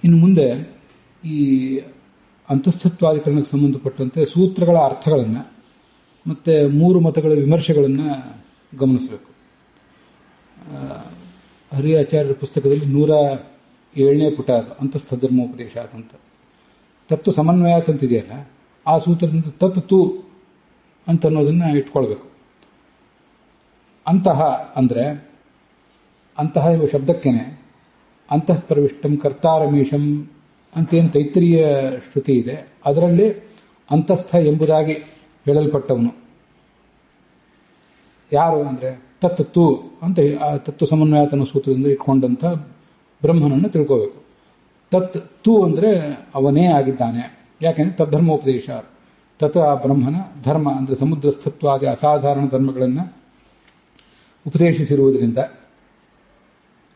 ಇನ್ನು ಮುಂದೆ ಈ ಅಂತಸ್ಥತ್ವಾಧಿಕರಣಕ್ಕೆ ಸಂಬಂಧಪಟ್ಟಂತೆ ಸೂತ್ರಗಳ ಅರ್ಥಗಳನ್ನು ಮತ್ತೆ ಮೂರು ಮತಗಳ ವಿಮರ್ಶೆಗಳನ್ನು ಗಮನಿಸಬೇಕು. ಹರಿಯಾಚಾರ್ಯರ ಪುಸ್ತಕದಲ್ಲಿ 107ನೇ ಪುಟ ಅದು ಅಂತಸ್ಥ ಧರ್ಮೋಪದೇಶ ಅಂತ. ತತ್ವ ಸಮನ್ವಯಾತ್ ಅಂತಿದೆಯಲ್ಲ, ಆ ಸೂತ್ರದಿಂದ ತತ್ತು ಅಂತ ಅನ್ನೋದನ್ನ ಇಟ್ಕೊಳ್ಬೇಕು. ಅಂತಹ ಅಂದ್ರೆ ಅಂತಹ ಎಂಬ ಶಬ್ದಕ್ಕೇನೆ ಅಂತಃ ಪ್ರವಿಷ್ಟಂ ಕರ್ತಾರಮೀಶಂ ಅಂತೇನು ತೈತ್ರಿಯ ಶ್ರುತಿ ಇದೆ, ಅದರಲ್ಲಿ ಅಂತಸ್ಥ ಎಂಬುದಾಗಿ ಹೇಳಲ್ಪಟ್ಟವನು ಯಾರು ಅಂದ್ರೆ ತತ್ತು ಅಂತ ಆ ತತ್ವ ಸಮನ್ವಯಾತನ ಸೂತ್ರದಿಂದ ಇಟ್ಕೊಂಡಂತ ಬ್ರಹ್ಮನನ್ನು ತಿಳ್ಕೋಬೇಕು. ತತ್ತು ಅಂದ್ರೆ ಅವನೇ ಆಗಿದ್ದಾನೆ. ಯಾಕೆಂದ್ರೆ ತದ್ಧರ್ಮೋಪದೇಶ, ತತ್ ಆ ಬ್ರಹ್ಮನ ಧರ್ಮ ಅಂದ್ರೆ ಸಮುದ್ರಸ್ಥತ್ವಾದಿ ಅಸಾಧಾರಣ ಧರ್ಮಗಳನ್ನು ಉಪದೇಶಿಸಿರುವುದರಿಂದ.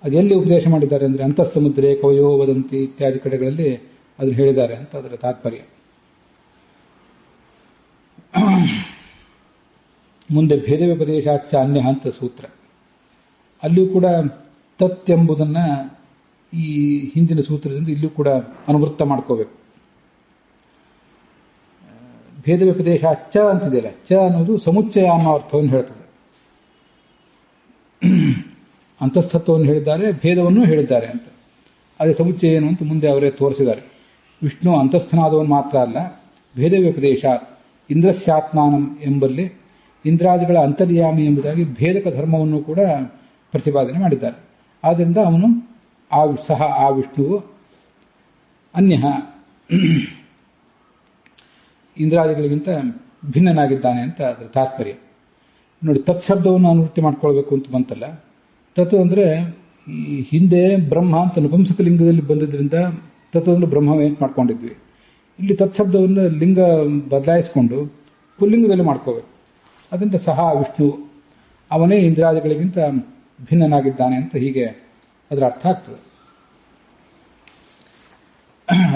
ಅದೆಲ್ಲಿ ಉಪದೇಶ ಮಾಡಿದ್ದಾರೆ ಅಂದ್ರೆ ಅಂತಃಸಮುದ್ರೆ ಕವಯೋ ವದಂತಿ ಇತ್ಯಾದಿ ಕಡೆಗಳಲ್ಲಿ ಅದನ್ನು ಹೇಳಿದ್ದಾರೆ ಅಂತ ಅದರ ತಾತ್ಪರ್ಯ. ಮುಂದೆ ಭೇದ ವ್ಯಪದೇಶಾಚ ಅನ್ಯ ಅಂತ ಸೂತ್ರ, ಅಲ್ಲಿಯೂ ಕೂಡ ತತ್ ಎಂಬುದನ್ನ ಈ ಹಿಂದಿನ ಸೂತ್ರದಿಂದ ಇಲ್ಲಿಯೂ ಕೂಡ ಅನುವೃತ್ತ ಮಾಡ್ಕೋಬೇಕು. ಭೇದ ವ್ಯಪದೇಶ ಚ ಅಂತಿದೆಯಲ್ಲ, ಚ ಅನ್ನೋದು ಸಮುಚ್ಚಯ ಅನ್ನೋ ಅರ್ಥವನ್ನು ಹೇಳ್ತದೆ. ಅಂತಸ್ಥತ್ವವನ್ನು ಹೇಳಿದ್ದಾರೆ, ಭೇದವನ್ನು ಹೇಳಿದ್ದಾರೆ ಅಂತ. ಅದೇ ಸಮುಚ್ಚಯ ಏನು ಅಂತ ಮುಂದೆ ಅವರೇ ತೋರಿಸಿದ್ದಾರೆ. ವಿಷ್ಣು ಅಂತಸ್ಥನಾದವನು ಮಾತ್ರ ಅಲ್ಲ, ಭೇದ ವ್ಯಪದೇಶ ಇಂದ್ರಸ್ಯಾತ್ಮಾನಂ ಎಂಬಲ್ಲಿ ಇಂದ್ರಾದಿಗಳ ಅಂತರ್ಯಾಮಿ ಎಂಬುದಾಗಿ ಭೇದಕ ಧರ್ಮವನ್ನು ಕೂಡ ಪ್ರತಿಪಾದನೆ ಮಾಡಿದ್ದಾರೆ. ಆದ್ದರಿಂದ ಅವನು ಸಹ ಆ ವಿಷ್ಣುವು ಅನ್ಯ ಇಂದ್ರಾದಿಗಳಿಗಿಂತ ಭಿನ್ನನಾಗಿದ್ದಾನೆ ಅಂತ ಅದರ ತಾತ್ಪರ್ಯ. ನೋಡಿ, ತತ್ಶಬ್ದವನ್ನು ಅನುವೃತ್ತಿ ಮಾಡ್ಕೊಳ್ಬೇಕು ಅಂತ ಬಂತಲ್ಲ. ತತ್ವ ಅಂದ್ರೆ ಈ ಹಿಂದೆ ಬ್ರಹ್ಮ ಅಂತ ನಪುಂಸಕ ಲಿಂಗದಲ್ಲಿ ಬಂದಿದ್ದರಿಂದ ತತ್ವವನ್ನು ಬ್ರಹ್ಮವೇ ಅಂತ ಮಾಡ್ಕೊಂಡಿದ್ವಿ. ಇಲ್ಲಿ ತತ್ಶಬ್ದವನ್ನು ಲಿಂಗ ಬದಲಾಯಿಸಿಕೊಂಡು ಪುಲ್ಲಿಂಗದಲ್ಲಿ ಮಾಡ್ಕೋಬೇಕು. ಅದರಿಂದ ಸಹ ವಿಷ್ಣು ಅವನೇ ಇಂದ್ರಾದಿಗಳಿಗಿಂತ ಭಿನ್ನನಾಗಿದ್ದಾನೆ ಅಂತ ಹೀಗೆ ಅದರ ಅರ್ಥ ಆಗ್ತದೆ.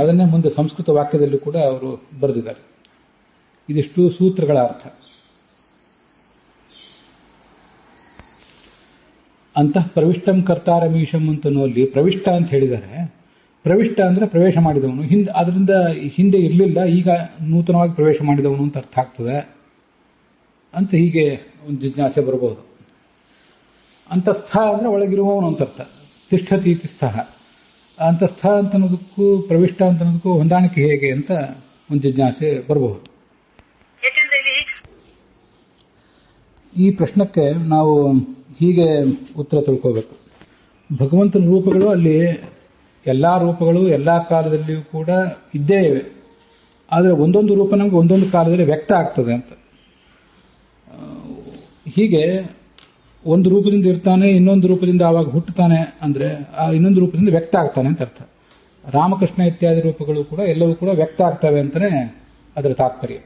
ಅದನ್ನೇ ಮುಂದೆ ಸಂಸ್ಕೃತ ವಾಕ್ಯದಲ್ಲೂ ಕೂಡ ಅವರು ಬರೆದಿದ್ದಾರೆ. ಇದಿಷ್ಟು ಸೂತ್ರಗಳ ಅರ್ಥ. ಅಂತಃ ಪ್ರವಿಷ್ಟಂ ಕರ್ತಾರಮೀಶಂ ಅಂತನಲ್ಲಿ ಪ್ರವಿಷ್ಟ ಅಂತ ಹೇಳಿದ್ದಾರೆ. ಪ್ರವಿಷ್ಟ ಅಂದ್ರೆ ಪ್ರವೇಶ ಮಾಡಿದವನು, ಅದರಿಂದ ಹಿಂದೆ ಇರಲಿಲ್ಲ, ಈಗ ನೂತನವಾಗಿ ಪ್ರವೇಶ ಮಾಡಿದವನು ಅಂತ ಅರ್ಥ ಆಗ್ತದೆ ಅಂತ ಹೀಗೆ ಒಂದು ಜಿಜ್ಞಾಸೆ ಬರಬಹುದು. ಅಂತಸ್ಥ ಅಂದ್ರೆ ಒಳಗಿರುವವನು ಅಂತ ಅರ್ಥ. ತಿಷ್ಠತಿ ಸ್ಥಃ, ಅಂತಸ್ಥ ಅಂತ ಅನ್ನೋದಕ್ಕೂ ಪ್ರವಿಷ್ಟ ಅಂತ ಅನ್ನೋದಕ್ಕೂ ಹೊಂದಾಣಿಕೆ ಹೇಗೆ ಅಂತ ಒಂದು ಜಿಜ್ಞಾಸೆ ಬರಬಹುದು. ಈ ಪ್ರಶ್ನಕ್ಕೆ ನಾವು ಹೀಗೆ ಉತ್ತರ ತಿಳ್ಕೋಬೇಕು. ಭಗವಂತನ ರೂಪಗಳು ಅಲ್ಲಿ ಎಲ್ಲಾ ರೂಪಗಳು ಎಲ್ಲಾ ಕಾಲದಲ್ಲಿಯೂ ಕೂಡ ಇದ್ದೇ ಇವೆ. ಆದರೆ ಒಂದೊಂದು ರೂಪ ನಮಗೆ ಒಂದೊಂದು ಕಾಲದಲ್ಲಿ ವ್ಯಕ್ತ ಆಗ್ತದೆ ಅಂತ. ಹೀಗೆ ಒಂದು ರೂಪದಿಂದ ಇರ್ತಾನೆ, ಇನ್ನೊಂದು ರೂಪದಿಂದ ಆವಾಗ ಹುಟ್ಟುತ್ತಾನೆ ಅಂದ್ರೆ ಆ ಇನ್ನೊಂದು ರೂಪದಿಂದ ವ್ಯಕ್ತ ಆಗ್ತಾನೆ ಅಂತ ಅರ್ಥ. ರಾಮಕೃಷ್ಣ ಇತ್ಯಾದಿ ರೂಪಗಳು ಕೂಡ ಎಲ್ಲವೂ ಕೂಡ ವ್ಯಕ್ತ ಆಗ್ತವೆ ಅಂತಾನೆ ಅದರ ತಾತ್ಪರ್ಯ.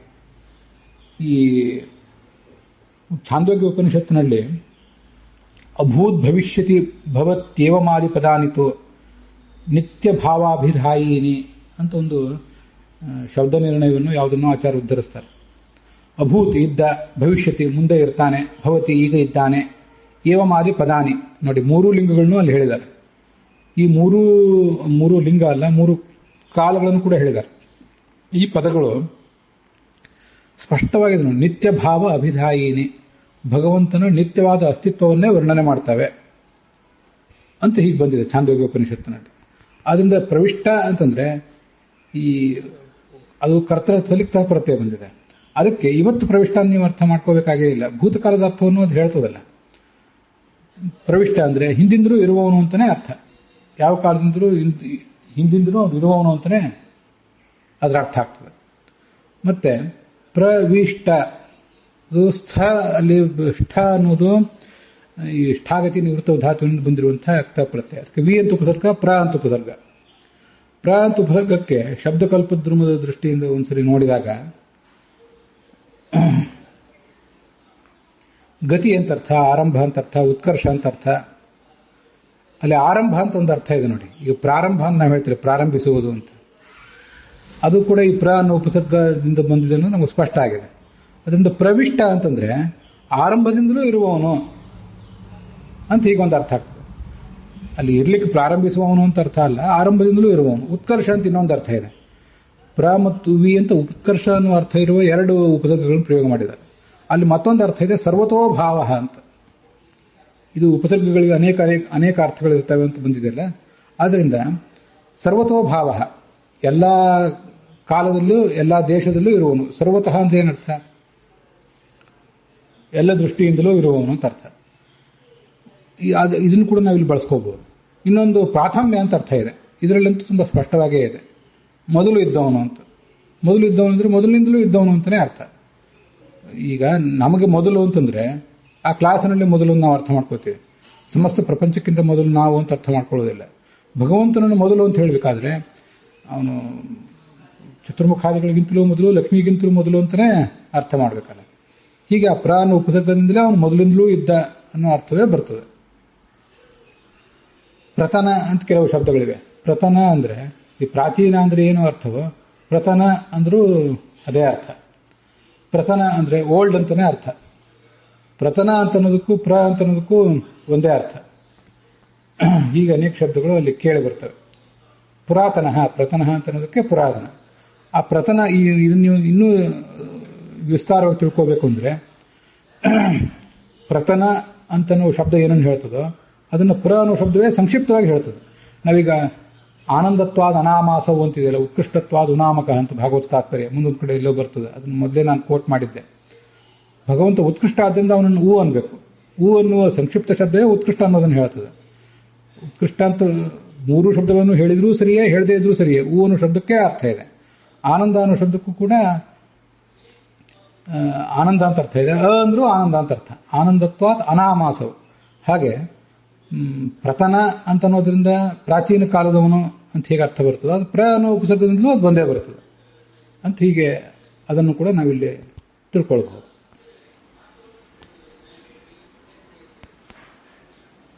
ಈ ಛಾಂದೋಗ್ಯ ಉಪನಿಷತ್ತಿನಲ್ಲಿ ಅಭೂತ್ ಭವಿಷ್ಯತಿ ಭವತ್ಯೇವಮಾದಿ ಪದಾನಿತು ನಿತ್ಯ ಭಾವಾಭಿಧಾಯಿನಿ ಅಂತ ಒಂದು ಶಬ್ದ ನಿರ್ಣಯವನ್ನು ಯಾವುದನ್ನು ಆಚಾರ್ಯ ಉದ್ಧರಿಸ್ತಾರೆ. ಅಭೂತ್ ಇದ್ದ, ಭವಿಷ್ಯತಿ ಮುಂದೆ ಇರ್ತಾನೆ, ಭವತಿ ಈಗ ಇದ್ದಾನೆ, ಏವಮಾದಿ ಪದಾನಿ. ನೋಡಿ, ಮೂರು ಲಿಂಗಗಳನ್ನು ಅಲ್ಲಿ ಹೇಳಿದ್ದಾರೆ. ಈ ಮೂರು ಲಿಂಗ ಅಲ್ಲ, ಮೂರು ಕಾಲಗಳನ್ನು ಕೂಡ ಹೇಳಿದ್ದಾರೆ. ಈ ಪದಗಳು ಸ್ಪಷ್ಟವಾಗಿದೆ ನೋಡಿ. ನಿತ್ಯ ಭಾವ ಅಭಿಧಾಯಿನಿ, ಭಗವಂತನ ನಿತ್ಯವಾದ ಅಸ್ತಿತ್ವವನ್ನೇ ವರ್ಣನೆ ಮಾಡ್ತವೆ ಅಂತ ಹೀಗೆ ಬಂದಿದೆ ಛಾಂದೋಗ್ಯ ಉಪನಿಷತ್ತಿನಲ್ಲಿ. ಆದ್ರಿಂದ ಪ್ರವಿಷ್ಟ ಅಂತಂದ್ರೆ ಈ ಅದು ಕರ್ತರ ಸಲಿಕ್ತ ಪ್ರತ್ಯಯ ಬಂದಿದೆ. ಅದಕ್ಕೆ ಇವತ್ತು ಪ್ರವಿಷ್ಟ ನೀವು ಅರ್ಥ ಮಾಡ್ಕೋಬೇಕಾಗೇ ಇಲ್ಲ. ಭೂತಕಾಲದ ಅರ್ಥವನ್ನು ಅದು ಹೇಳ್ತದಲ್ಲ. ಪ್ರವಿಷ್ಟ ಅಂದ್ರೆ ಹಿಂದಿಂದ್ರೂ ಇರುವವನು ಅಂತಾನೆ ಅರ್ಥ. ಯಾವ ಕಾಲದಿಂದ್ರೂ ಹಿಂದಿಂದ್ರೂ ಇರುವವನು ಅಂತಾನೆ ಅದರ ಅರ್ಥ ಆಗ್ತದೆ. ಮತ್ತೆ ಪ್ರವಿಷ್ಟ, ಸ್ಥ ಅಲ್ಲಿ ಷ್ಠ ಅನ್ನೋದು ಈ ಷ್ಠಾಗತಿ ನಿವೃತ್ತ ಧಾತುವಿನಿಂದ ಬಂದಿರುವಂತಹ ಅಕ್ತ ಪ್ರತ್ಯಯ. ಅದಕ್ಕೆ ವಿ ಅಂತ ಉಪಸರ್ಗ, ಪ್ರ ಅಂತ ಉಪಸರ್ಗ. ಪ್ರ ಅಂತ ಉಪಸರ್ಗಕ್ಕೆ ಶಬ್ದಕಲ್ಪದ್ರುಮದ ದೃಷ್ಟಿಯಿಂದ ಒಂದ್ಸರಿ ನೋಡಿದಾಗ ಗತಿ ಅಂತ ಅರ್ಥ, ಆರಂಭ ಅಂತ ಅರ್ಥ, ಉತ್ಕರ್ಷ ಅಂತ ಅರ್ಥ. ಅಲ್ಲಿ ಆರಂಭ ಅಂತ ಒಂದು ಅರ್ಥ ಇದೆ ನೋಡಿ. ಈಗ ಪ್ರಾರಂಭ ಅಂತ ನಾವು ಹೇಳ್ತೀವಿ, ಪ್ರಾರಂಭಿಸುವುದು ಅಂತ. ಅದು ಕೂಡ ಈ ಪ್ರ ಅನ್ನೋ ಉಪಸರ್ಗದಿಂದ ಬಂದಿದೆ ಅನ್ನೋದು ನಮಗೆ ಸ್ಪಷ್ಟ ಆಗಿದೆ. ಅದರಿಂದ ಪ್ರವಿಷ್ಟ ಅಂತಂದ್ರೆ ಆರಂಭದಿಂದಲೂ ಇರುವವನು ಅಂತ ಹೀಗೊಂದು ಅರ್ಥ ಆಗ್ತದೆ. ಅಲ್ಲಿ ಇರ್ಲಿಕ್ಕೆ ಪ್ರಾರಂಭಿಸುವವನು ಅಂತ ಅರ್ಥ ಅಲ್ಲ, ಆರಂಭದಿಂದಲೂ ಇರುವವನು. ಉತ್ಕರ್ಷ ಅಂತ ಇನ್ನೊಂದು ಅರ್ಥ ಇದೆ. ಪ್ರ ಮತ್ತು ವಿ ಅಂತ ಉತ್ಕರ್ಷ ಅನ್ನುವ ಅರ್ಥ ಇರುವ ಎರಡು ಉಪಸರ್ಗಗಳನ್ನು ಪ್ರಯೋಗ ಮಾಡಿದ್ದಾರೆ. ಅಲ್ಲಿ ಮತ್ತೊಂದು ಅರ್ಥ ಇದೆ ಸರ್ವತೋಭಾವ ಅಂತ. ಇದು ಉಪಸರ್ಗಗಳಿಗೆ ಅನೇಕ ಅರ್ಥಗಳಿರ್ತವೆ ಅಂತ ಬಂದಿದೆಯಲ್ಲ, ಆದ್ದರಿಂದ ಸರ್ವತೋಭಾವ, ಎಲ್ಲ ಕಾಲದಲ್ಲೂ ಎಲ್ಲ ದೇಶದಲ್ಲೂ ಇರುವವನು. ಸರ್ವತಃ ಅಂತ ಏನರ್ಥ? ಎಲ್ಲ ದೃಷ್ಟಿಯಿಂದಲೂ ಇರುವವನು ಅಂತ ಅರ್ಥ. ಇದನ್ನು ಕೂಡ ನಾವಿಲ್ಲಿ ಬಳಸ್ಕೋಬಹುದು. ಇನ್ನೊಂದು ಪ್ರಾಥಮ್ಯ ಅಂತ ಅರ್ಥ ಇದೆ. ಇದರಲ್ಲಂತೂ ತುಂಬ ಸ್ಪಷ್ಟವಾಗೇ ಇದೆ. ಮೊದಲು ಇದ್ದವನು ಅಂತ. ಮೊದಲು ಇದ್ದವನು ಅಂದರೆ ಮೊದಲಿನಿಂದಲೂ ಇದ್ದವನು ಅಂತಲೇ ಅರ್ಥ. ಈಗ ನಮಗೆ ಮೊದಲು ಅಂತಂದ್ರೆ ಆ ಕ್ಲಾಸಿನಲ್ಲಿ ಮೊದಲು ನಾವು ಅರ್ಥ ಮಾಡ್ಕೋತೀವಿ. ಸಮಸ್ತ ಪ್ರಪಂಚಕ್ಕಿಂತ ಮೊದಲು ನಾವು ಅಂತ ಅರ್ಥ ಮಾಡ್ಕೊಳ್ಳೋದಿಲ್ಲ. ಭಗವಂತನನ್ನು ಮೊದಲು ಅಂತ ಹೇಳಬೇಕಾದ್ರೆ ಅವನು ಚತುರ್ಮುಖಾದಿಗಳಿಗಿಂತಲೂ ಮೊದಲು, ಲಕ್ಷ್ಮಿಗಿಂತಲೂ ಮೊದಲು ಅಂತಲೇ ಅರ್ಥ ಮಾಡಬೇಕಲ್ಲ. ಹೀಗೆ ಆ ಪ್ರ ಅನ್ನೋ ಉಪಸರ್ಗದಿಂದಲೇ ಅವನು ಮೊದಲಿಂದಲೂ ಇದ್ದ ಅನ್ನೋ ಅರ್ಥವೇ ಬರ್ತದೆ. ಪ್ರತನ ಅಂತ ಕೆಲವು ಶಬ್ದಗಳಿವೆ. ಪ್ರತನ ಅಂದ್ರೆ ಈ ಪ್ರಾಚೀನ ಅಂದ್ರೆ ಏನು ಅರ್ಥವೋ, ಪ್ರತನ ಅಂದ್ರೂ ಅದೇ ಅರ್ಥ. ಪ್ರತನ ಅಂದ್ರೆ ಓಲ್ಡ್ ಅಂತಾನೆ ಅರ್ಥ. ಪ್ರತನ ಅಂತ ಅನ್ನೋದಕ್ಕೂ ಪ್ರ ಅಂತ ಅನ್ನೋದಕ್ಕೂ ಒಂದೇ ಅರ್ಥ. ಹೀಗೆ ಅನೇಕ ಶಬ್ದಗಳು ಅಲ್ಲಿ ಕೇಳಿ ಬರ್ತವೆ. ಪುರಾತನ, ಪ್ರತನ ಅಂತ ಅನ್ನೋದಕ್ಕೆ ಪುರಾತನ. ಆ ಪ್ರತನ ಇದನ್ನು ನೀವು ಇನ್ನೂ ವಿಸ್ತಾರವಾಗಿ ತಿಳ್ಕೋಬೇಕು ಅಂದ್ರೆ, ಪ್ರತನ ಅಂತ ಅನ್ನೋ ಶಬ್ದ ಏನನ್ನು ಹೇಳ್ತದೋ ಅದನ್ನು ಪುರ ಅನ್ನೋ ಶಬ್ದವೇ ಸಂಕ್ಷಿಪ್ತವಾಗಿ ಹೇಳ್ತದೆ. ನಾವೀಗ ಆನಂದತ್ವಾದ ಅನಾಮಾಸವು ಅಂತಿದೆಯಲ್ಲ, ಉತ್ಕೃಷ್ಟತ್ವಾದ ಉನಾಮಕ ಅಂತ ಭಾಗವತ ತಾತ್ಪರ್ಯ ಮುಂದೊಂದು ಕಡೆ ಎಲ್ಲೋ ಬರ್ತದೆ. ಅದನ್ನು ಮೊದಲೇ ನಾನು ಕೋಟ್ ಮಾಡಿದ್ದೆ. ಭಗವಂತ ಉತ್ಕೃಷ್ಟ ಆದ್ದರಿಂದ ಅವನನ್ನು ಹೂ ಅನ್ಬೇಕು. ಹೂ ಅನ್ನುವ ಸಂಕ್ಷಿಪ್ತ ಶಬ್ದವೇ ಉತ್ಕೃಷ್ಟ ಅನ್ನೋದನ್ನು ಹೇಳ್ತದೆ. ಉತ್ಕೃಷ್ಟ ಅಂತ ಮೂರು ಶಬ್ದಗಳನ್ನು ಹೇಳಿದ್ರೂ ಸರಿಯೇ, ಹೇಳದೇ ಇದ್ರೂ ಸರಿಯೇ, ಹೂ ಅನ್ನೋ ಶಬ್ದಕ್ಕೆ ಅರ್ಥ ಇದೆ. ಆನಂದ ಅನ್ನೋ ಶಬ್ದಕ್ಕೂ ಕೂಡ ಆನಂದ ಅಂತ ಅರ್ಥ ಇದೆ. ಅಂದ್ರೂ ಆನಂದ ಅಂತ ಅರ್ಥ. ಆನಂದತ್ವಾತ್ ಅನಾಮಾಸವು. ಹಾಗೆ ಪ್ರತನ ಅಂತ ಅನ್ನೋದ್ರಿಂದ ಪ್ರಾಚೀನ ಕಾಲದವನು ಅಂತ ಹೇಗೆ ಅರ್ಥ ಬರ್ತದೆ, ಅದು ಪ್ರ ಅನ್ನೋ ಉಪಸರ್ಗದಿಂದಲೂ ಅದು ಬಂದೇ ಬರ್ತದೆ ಅಂತ. ಹೀಗೆ ಅದನ್ನು ಕೂಡ ನಾವಿಲ್ಲಿ ತಿಳ್ಕೊಳ್ಬಹುದು.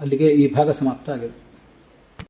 ಅಲ್ಲಿಗೆ ಈ ಭಾಗ ಸಮಾಪ್ತ ಆಗಿದೆ.